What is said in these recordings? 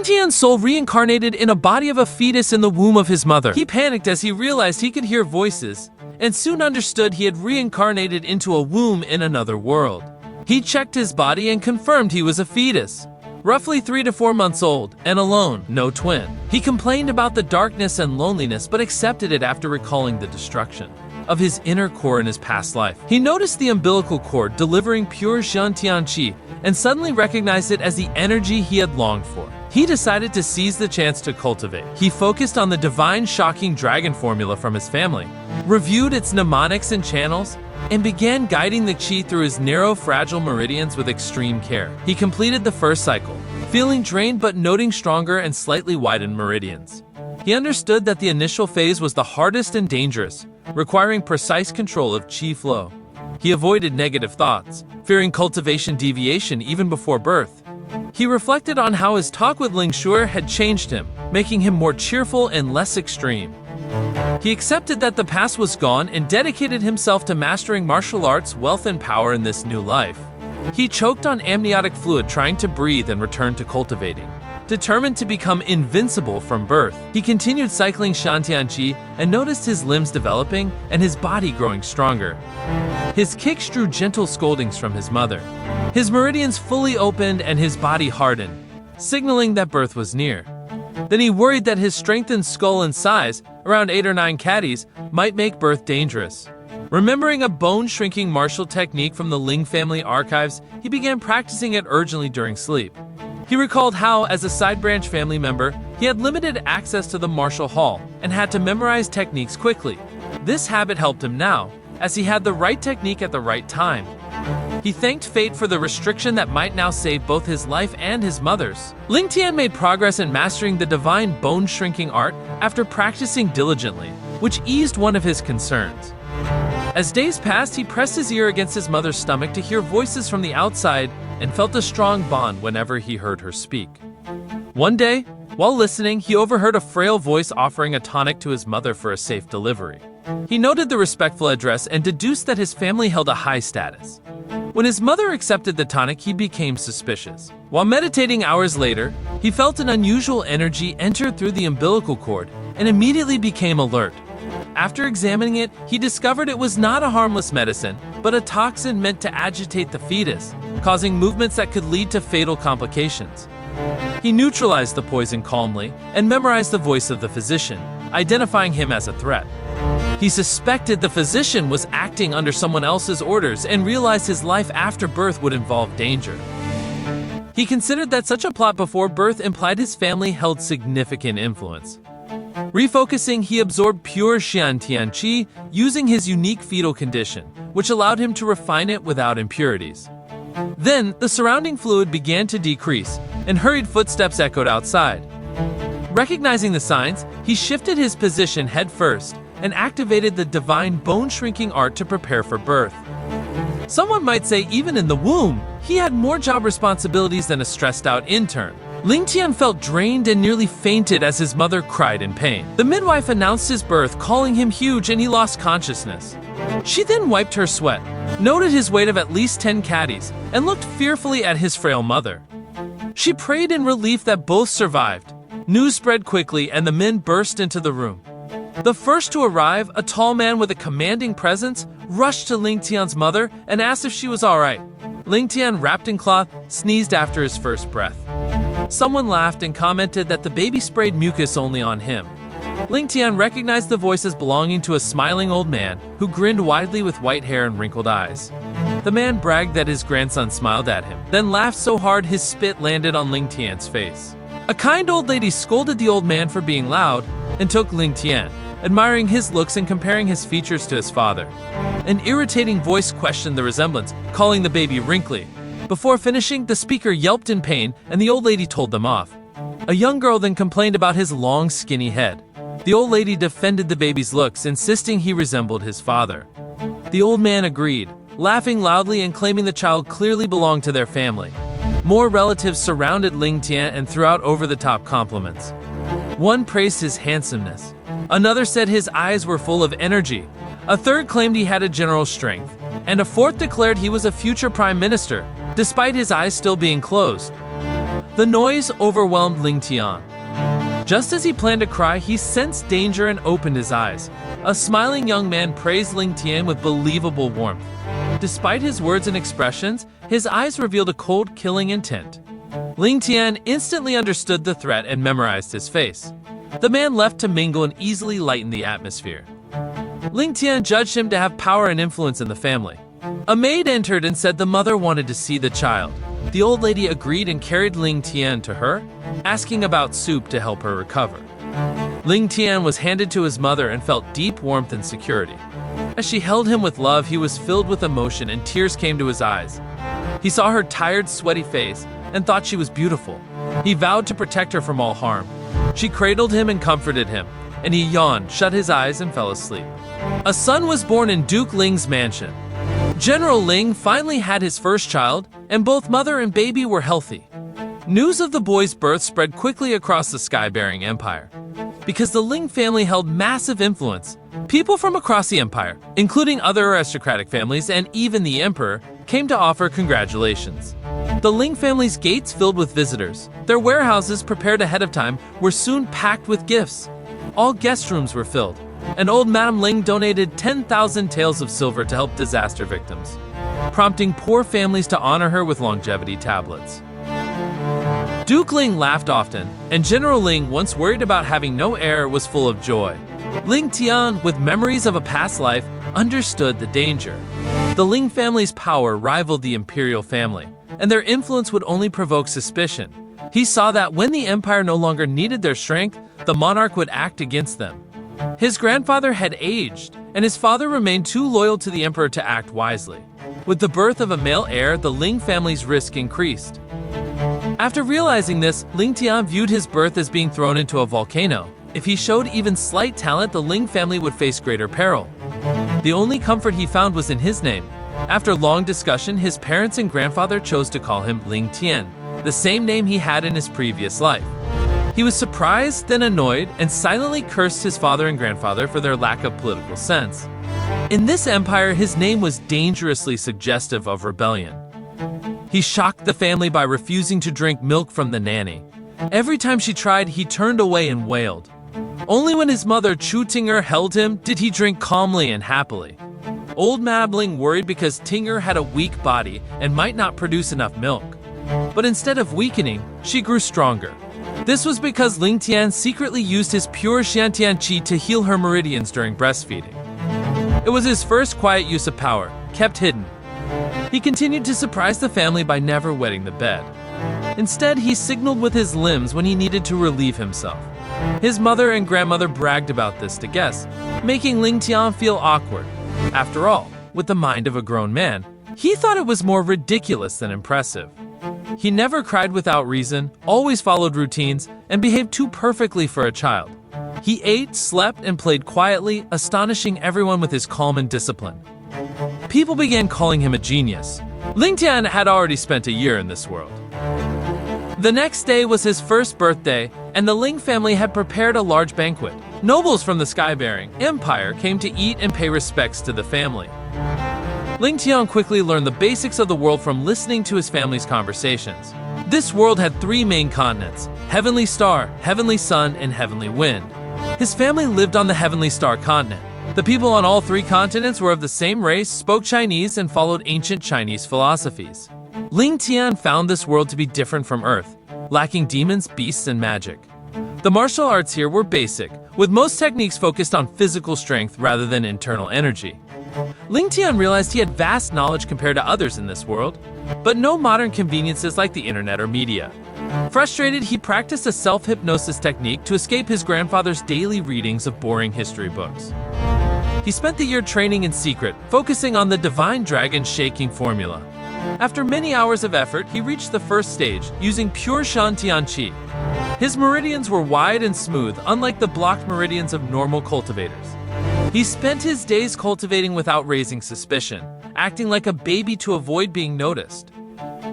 Tian's soul reincarnated in a body of a fetus in the womb of his mother. He panicked as he realized he could hear voices, and soon understood he had reincarnated into a womb in another world. He checked his body and confirmed he was a fetus, roughly 3 to 4 months old, and alone, no twin. He complained about the darkness and loneliness but accepted it after recalling the destruction of his inner core in his past life. He noticed the umbilical cord delivering pure Shantian Qi and suddenly recognized it as the energy he had longed for. He decided to seize the chance to cultivate. He focused on the divine shocking dragon formula from his family, reviewed its mnemonics and channels, and began guiding the Qi through his narrow, fragile meridians with extreme care. He completed the first cycle, feeling drained but noting stronger and slightly widened meridians. He understood that the initial phase was the hardest and dangerous, requiring precise control of Qi flow. He avoided negative thoughts, fearing cultivation deviation even before birth. He reflected on how his talk with Ling Shuer had changed him, making him more cheerful and less extreme. He accepted that the past was gone and dedicated himself to mastering martial arts, wealth, and power in this new life. He choked on amniotic fluid trying to breathe and returned to cultivating. Determined to become invincible from birth, he continued cycling Shantian Qi and noticed his limbs developing and his body growing stronger. His kicks drew gentle scoldings from his mother. His meridians fully opened and his body hardened, signaling that birth was near. Then he worried that his strengthened skull and size, around 8 or 9 caddies, might make birth dangerous. Remembering a bone-shrinking martial technique from the Ling family archives, he began practicing it urgently during sleep. He recalled how, as a side-branch family member, he had limited access to the martial hall and had to memorize techniques quickly. This habit helped him now, as he had the right technique at the right time. He thanked fate for the restriction that might now save both his life and his mother's. Ling Tian made progress in mastering the divine bone-shrinking art after practicing diligently, which eased one of his concerns. As days passed, he pressed his ear against his mother's stomach to hear voices from the outside and felt a strong bond whenever he heard her speak. One day, while listening, he overheard a frail voice offering a tonic to his mother for a safe delivery. He noted the respectful address and deduced that his family held a high status. When his mother accepted the tonic, he became suspicious. While meditating hours later, he felt an unusual energy enter through the umbilical cord and immediately became alert. After examining it, he discovered it was not a harmless medicine, but a toxin meant to agitate the fetus, causing movements that could lead to fatal complications. He neutralized the poison calmly and memorized the voice of the physician, identifying him as a threat. He suspected the physician was acting under someone else's orders and realized his life after birth would involve danger. He considered that such a plot before birth implied his family held significant influence. Refocusing, he absorbed pure Shantian Qi using his unique fetal condition, which allowed him to refine it without impurities. Then, the surrounding fluid began to decrease, and hurried footsteps echoed outside. Recognizing the signs, he shifted his position head first and activated the divine bone-shrinking art to prepare for birth. Someone might say even in the womb, he had more job responsibilities than a stressed-out intern. Ling Tian felt drained and nearly fainted as his mother cried in pain. The midwife announced his birth, calling him huge, and he lost consciousness. She then wiped her sweat, noted his weight of at least 10 caddies, and looked fearfully at his frail mother. She prayed in relief that both survived. News spread quickly and the men burst into the room. The first to arrive, a tall man with a commanding presence, rushed to Ling Tian's mother and asked if she was alright. Ling Tian, wrapped in cloth, sneezed after his first breath. Someone laughed and commented that the baby sprayed mucus only on him. Ling Tian recognized the voice as belonging to a smiling old man who grinned widely with white hair and wrinkled eyes. The man bragged that his grandson smiled at him, then laughed so hard his spit landed on Ling Tian's face. A kind old lady scolded the old man for being loud and took Ling Tian, admiring his looks and comparing his features to his father. An irritating voice questioned the resemblance, calling the baby wrinkly. Before finishing, the speaker yelped in pain and the old lady told them off. A young girl then complained about his long, skinny head. The old lady defended the baby's looks, insisting he resembled his father. The old man agreed, laughing loudly and claiming the child clearly belonged to their family. More relatives surrounded Ling Tian and threw out over-the-top compliments. One praised his handsomeness. Another said his eyes were full of energy. A third claimed he had a general strength. And a fourth declared he was a future prime minister, despite his eyes still being closed. The noise overwhelmed Ling Tian. Just as he planned to cry, he sensed danger and opened his eyes. A smiling young man praised Ling Tian with believable warmth. Despite his words and expressions, his eyes revealed a cold, killing intent. Ling Tian instantly understood the threat and memorized his face. The man left to mingle and easily lighten the atmosphere. Ling Tian judged him to have power and influence in the family. A maid entered and said the mother wanted to see the child. The old lady agreed and carried Ling Tian to her, asking about soup to help her recover. Ling Tian was handed to his mother and felt deep warmth and security. As she held him with love, he was filled with emotion and tears came to his eyes. He saw her tired, sweaty face and thought she was beautiful. He vowed to protect her from all harm. She cradled him and comforted him, and he yawned, shut his eyes, and fell asleep. A son was born in Duke Ling's mansion. General Ling finally had his first child, and both mother and baby were healthy. News of the boy's birth spread quickly across the sky-bearing empire. Because the Ling family held massive influence, people from across the empire, including other aristocratic families and even the emperor, came to offer congratulations. The Ling family's gates filled with visitors. Their warehouses, prepared ahead of time, were soon packed with gifts. All guest rooms were filled, and old Madame Ling donated 10,000 taels of silver to help disaster victims, prompting poor families to honor her with longevity tablets. Duke Ling laughed often, and General Ling, once worried about having no heir, was full of joy. Ling Tian, with memories of a past life, understood the danger. The Ling family's power rivaled the imperial family, and their influence would only provoke suspicion. He saw that when the empire no longer needed their strength, the monarch would act against them. His grandfather had aged, and his father remained too loyal to the emperor to act wisely. With the birth of a male heir, the Ling family's risk increased. After realizing this, Ling Tian viewed his birth as being thrown into a volcano. If he showed even slight talent, the Ling family would face greater peril. The only comfort he found was in his name. After long discussion, his parents and grandfather chose to call him Ling Tian, the same name he had in his previous life. He was surprised, then annoyed, and silently cursed his father and grandfather for their lack of political sense. In this empire, his name was dangerously suggestive of rebellion. He shocked the family by refusing to drink milk from the nanny. Every time she tried, he turned away and wailed. Only when his mother, Chu Tinger, held him did he drink calmly and happily. Old Madame Ling worried because Tinger had a weak body and might not produce enough milk. But instead of weakening, she grew stronger. This was because Ling Tian secretly used his pure Shantian Qi to heal her meridians during breastfeeding. It was his first quiet use of power, kept hidden. He continued to surprise the family by never wetting the bed. Instead, he signaled with his limbs when he needed to relieve himself. His mother and grandmother bragged about this to guests, making Ling Tian feel awkward. After all, with the mind of a grown man, he thought it was more ridiculous than impressive. He never cried without reason, always followed routines, and behaved too perfectly for a child. He ate, slept, and played quietly, astonishing everyone with his calm and discipline. People began calling him a genius. Ling Tian had already spent a year in this world. The next day was his first birthday, and the Ling family had prepared a large banquet. Nobles from the sky-bearing empire came to eat and pay respects to the family. Ling Tian quickly learned the basics of the world from listening to his family's conversations. This world had 3 main continents: Heavenly Star, Heavenly Sun, and Heavenly Wind. His family lived on the Heavenly Star continent. The people on all 3 continents were of the same race, spoke Chinese, and followed ancient Chinese philosophies. Ling Tian found this world to be different from Earth, lacking demons, beasts, and magic. The martial arts here were basic, with most techniques focused on physical strength rather than internal energy. Ling Tian realized he had vast knowledge compared to others in this world, but no modern conveniences like the internet or media. Frustrated, he practiced a self-hypnosis technique to escape his grandfather's daily readings of boring history books. He spent the year training in secret, focusing on the divine dragon shaking formula. After many hours of effort, he reached the first stage, using pure Shantian Qi. His meridians were wide and smooth, unlike the blocked meridians of normal cultivators. He spent his days cultivating without raising suspicion, acting like a baby to avoid being noticed.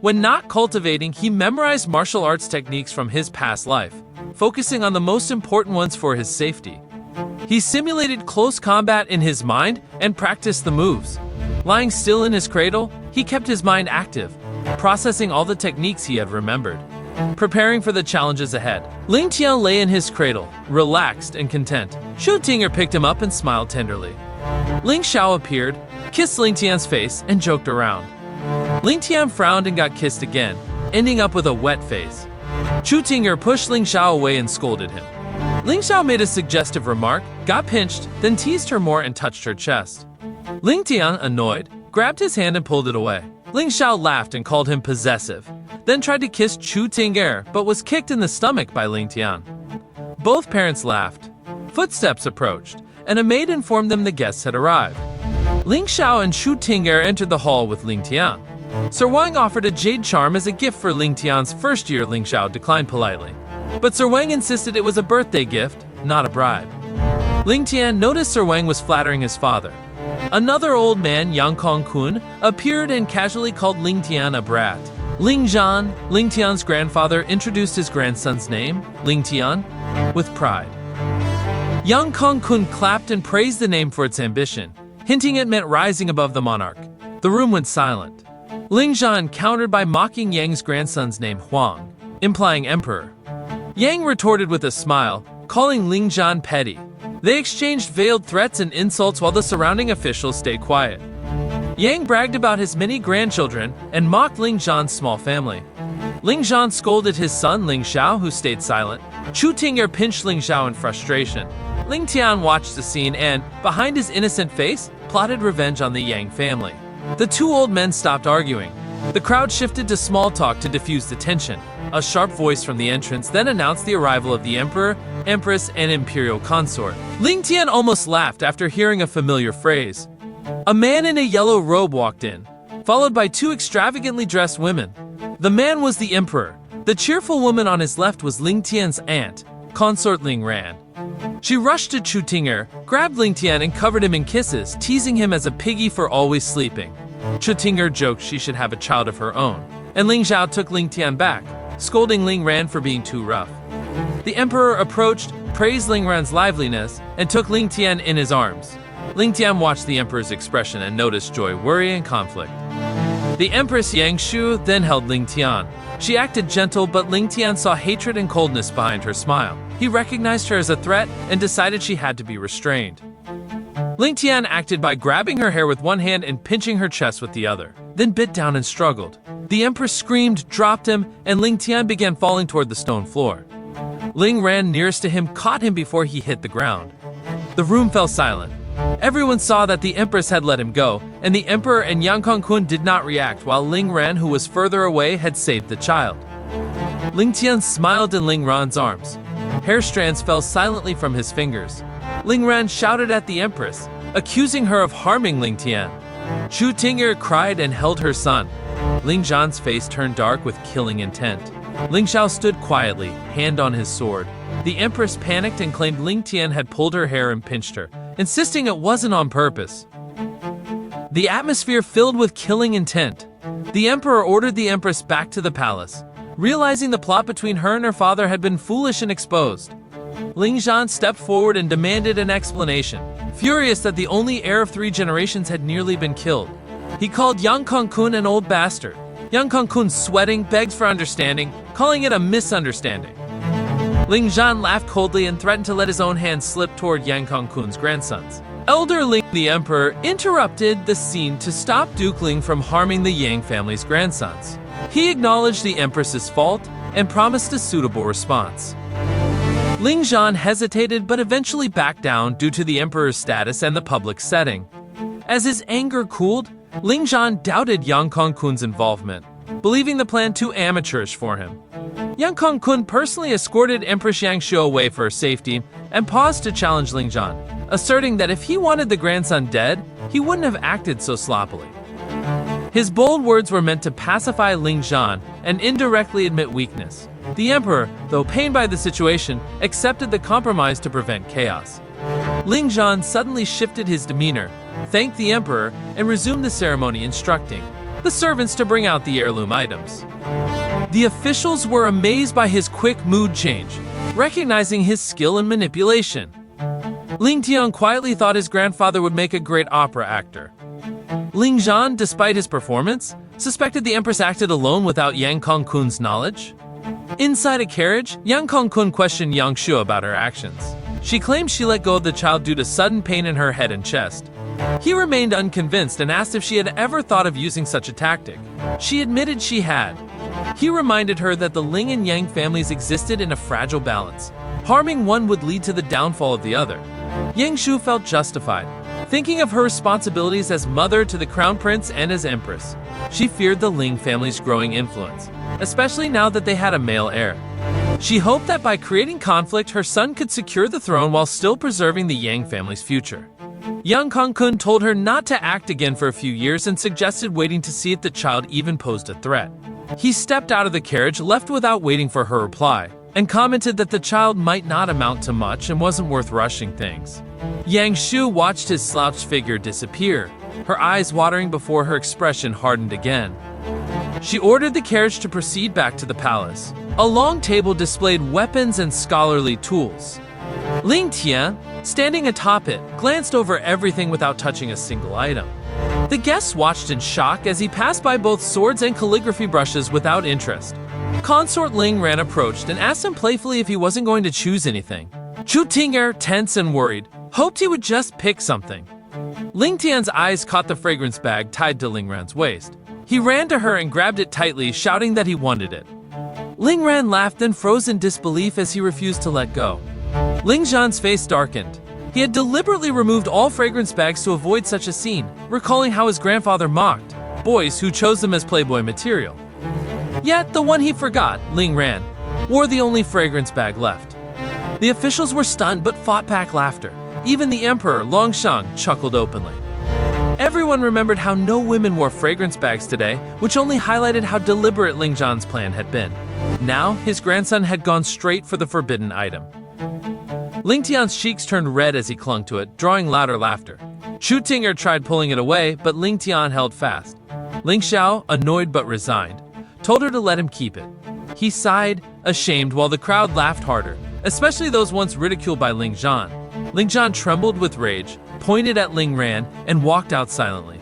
When not cultivating, he memorized martial arts techniques from his past life, focusing on the most important ones for his safety. He simulated close combat in his mind and practiced the moves. Lying still in his cradle, he kept his mind active, processing all the techniques he had remembered. preparing for the challenges ahead. Ling Tian lay in his cradle, relaxed and content. Shu Tinger picked him up and smiled tenderly. Ling Xiao appeared, kissed Ling Tian's face, and joked around. Ling Tian frowned and got kissed again, ending up with a wet face. Shu Tinger pushed Ling Xiao away and scolded him. Ling Xiao made a suggestive remark, got pinched, then teased her more and touched her chest. Ling Tian, annoyed, grabbed his hand and pulled it away. Ling Xiao laughed and called him possessive, then tried to kiss Shu Tinger but was kicked in the stomach by Ling Tian. Both parents laughed. Footsteps approached, and a maid informed them the guests had arrived. Ling Xiao and Shu Tinger entered the hall with Ling Tian. Sir Wang offered a jade charm as a gift for Ling Tian's first year. Ling Xiao declined politely, but Sir Wang insisted it was a birthday gift, not a bribe. Ling Tian noticed Sir Wang was flattering his father. Another old man, Yang Kong-kun, appeared and casually called Ling Tian a brat. Ling Zhan, Ling Tian's grandfather, introduced his grandson's name, Ling Tian, with pride. Yang Kong-kun clapped and praised the name for its ambition, hinting it meant rising above the monarch. The room went silent. Ling Zhan countered by mocking Yang's grandson's name, Huang, implying emperor. Yang retorted with a smile, calling Ling Zhan petty. They exchanged veiled threats and insults while the surrounding officials stayed quiet. Yang bragged about his many grandchildren and mocked Ling Zhan's small family. Ling Zhan scolded his son Ling Xiao, who stayed silent. Shu Tinger pinched Ling Xiao in frustration. Ling Tian watched the scene and, behind his innocent face, plotted revenge on the Yang family. The two old men stopped arguing. The crowd shifted to small talk to diffuse the tension. A sharp voice from the entrance then announced the arrival of the emperor, empress, and imperial consort. Ling Tian almost laughed after hearing a familiar phrase. A man in a yellow robe walked in, followed by two extravagantly dressed women. The man was the emperor. The cheerful woman on his left was Ling Tian's aunt, consort Ling Ran. She rushed to Shu Tinger, grabbed Ling Tian and covered him in kisses, teasing him as a piggy for always sleeping. Shu Tinger joked she should have a child of her own, and Ling Xiao took Ling Tian back, scolding Ling Ran for being too rough. The emperor approached, praised Ling Ran's liveliness, and took Ling Tian in his arms. Ling Tian watched the emperor's expression and noticed joy, worry, and conflict. The empress Yang Shu then held Ling Tian. She acted gentle, but Ling Tian saw hatred and coldness behind her smile. He recognized her as a threat and decided she had to be restrained. Ling Tian acted by grabbing her hair with one hand and pinching her chest with the other, then bit down and struggled. The empress screamed, dropped him, and Ling Tian began falling toward the stone floor. Ling Ran nearest to him caught him before he hit the ground. The room fell silent. Everyone saw that the empress had let him go, and the emperor and Yang Kong-kun did not react, while Ling Ran, who was further away, had saved the child. Ling Tian smiled in Ling Ran's arms. Hair strands fell silently from his fingers. Ling Ran shouted at the empress, accusing her of harming Ling Tian. Shu Tinger cried and held her son. Ling Zhan's face turned dark with killing intent. Ling Xiao stood quietly, hand on his sword. The empress panicked and claimed Ling Tian had pulled her hair and pinched her, insisting it wasn't on purpose. The atmosphere filled with killing intent. The emperor ordered the empress back to the palace, realizing the plot between her and her father had been foolish and exposed. Ling Zhan stepped forward and demanded an explanation, furious that the only heir of 3 generations had nearly been killed. He called Yang Kong-kun an old bastard. Yang Kong-kun, sweating, begged for understanding, calling it a misunderstanding. Ling Zhan laughed coldly and threatened to let his own hand slip toward Yang Kong-kun's grandsons. Elder Ling, the emperor, interrupted the scene to stop Duke Ling from harming the Yang family's grandsons. He acknowledged the empress's fault and promised a suitable response. Ling Zhan hesitated but eventually backed down due to the emperor's status and the public setting. As his anger cooled, Ling Zhan doubted Yang Kong-kun's involvement, believing the plan too amateurish for him. Yang Kong-kun personally escorted Empress Yang Shu away for her safety and paused to challenge Ling Zhan, asserting that if he wanted the grandson dead, he wouldn't have acted so sloppily. His bold words were meant to pacify Ling Zhan and indirectly admit weakness. The emperor, though pained by the situation, accepted the compromise to prevent chaos. Ling Zhan suddenly shifted his demeanor, thanked the emperor, and resumed the ceremony, instructing the servants to bring out the heirloom items. The officials were amazed by his quick mood change, recognizing his skill in manipulation. Ling Tian quietly thought his grandfather would make a great opera actor. Ling Zhan, despite his performance, suspected the empress acted alone without Yang Kong-kun's knowledge. Inside a carriage, Yang Kong-kun questioned Yang Shu about her actions. She claimed she let go of the child due to sudden pain in her head and chest. He remained unconvinced and asked if she had ever thought of using such a tactic. She admitted she had. He reminded her that the Ling and Yang families existed in a fragile balance. Harming one would lead to the downfall of the other. Yang Shu felt justified, thinking of her responsibilities as mother to the crown prince and as empress. She feared the Ling family's growing influence, especially now that they had a male heir. She hoped that by creating conflict, her son could secure the throne while still preserving the Yang family's future. Yang Kong-kun told her not to act again for a few years and suggested waiting to see if the child even posed a threat. He stepped out of the carriage, left without waiting for her reply, and commented that the child might not amount to much and wasn't worth rushing things. Yang Shu watched his slouched figure disappear, her eyes watering before her expression hardened again. She ordered the carriage to proceed back to the palace. A long table displayed weapons and scholarly tools. Ling Tian, standing atop it, glanced over everything without touching a single item. The guests watched in shock as he passed by both swords and calligraphy brushes without interest. Consort Ling Ran approached and asked him playfully if he wasn't going to choose anything. Chu Tinger, tense and worried, hoped he would just pick something. Ling Tian's eyes caught the fragrance bag tied to Ling Ran's waist. He ran to her and grabbed it tightly, shouting that he wanted it. Ling Ran laughed and froze in disbelief as he refused to let go. Ling Zhan's face darkened. He had deliberately removed all fragrance bags to avoid such a scene, recalling how his grandfather mocked boys who chose them as Playboy material. Yet, the one he forgot, Ling Ran, wore the only fragrance bag left. The officials were stunned but fought back laughter. Even the emperor, Longshang, chuckled openly. Everyone remembered how no women wore fragrance bags today, which only highlighted how deliberate Ling Zhan's plan had been. Now, his grandson had gone straight for the forbidden item. Ling Tian's cheeks turned red as he clung to it, drawing louder laughter. Chu Tinger tried pulling it away, but Ling Tian held fast. Ling Xiao, annoyed but resigned, told her to let him keep it. He sighed, ashamed, while the crowd laughed harder, especially those once ridiculed by Ling Zhan. Ling Zhan trembled with rage, pointed at Ling Ran, and walked out silently.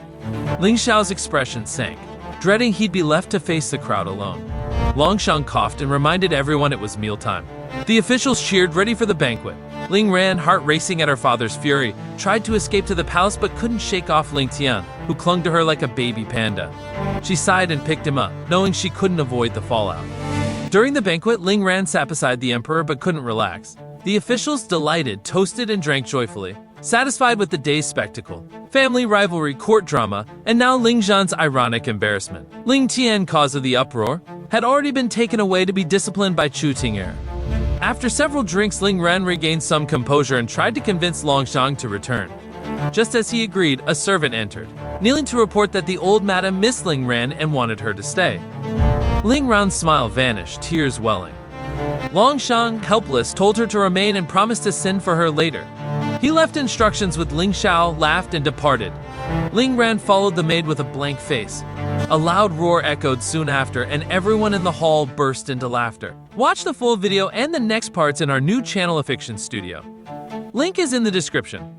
Ling Xiao's expression sank, dreading he'd be left to face the crowd alone. Longshang coughed and reminded everyone it was mealtime. The officials cheered, ready for the banquet. Ling Ran, heart racing at her father's fury, tried to escape to the palace but couldn't shake off Ling Tian, who clung to her like a baby panda. She sighed and picked him up, knowing she couldn't avoid the fallout. During the banquet, Ling Ran sat beside the emperor but couldn't relax. The officials, delighted, toasted and drank joyfully, satisfied with the day's spectacle. Family rivalry, court drama, and now Ling Zhan's ironic embarrassment. Ling Tian, cause of the uproar, had already been taken away to be disciplined by Chu Tinger. After several drinks, Ling Ran regained some composure and tried to convince Longshang to return. Just as he agreed, a servant entered, kneeling to report that the old madam missed Ling Ran and wanted her to stay. Ling Ran's smile vanished, tears welling. Longshang, helpless, told her to remain and promised to send for her later. He left instructions with Ling Xiao, laughed and departed. Ling Ran followed the maid with a blank face. A loud roar echoed soon after, and everyone in the hall burst into laughter. Watch the full video and the next parts in our new channel of Fiction Studio. Link is in the description.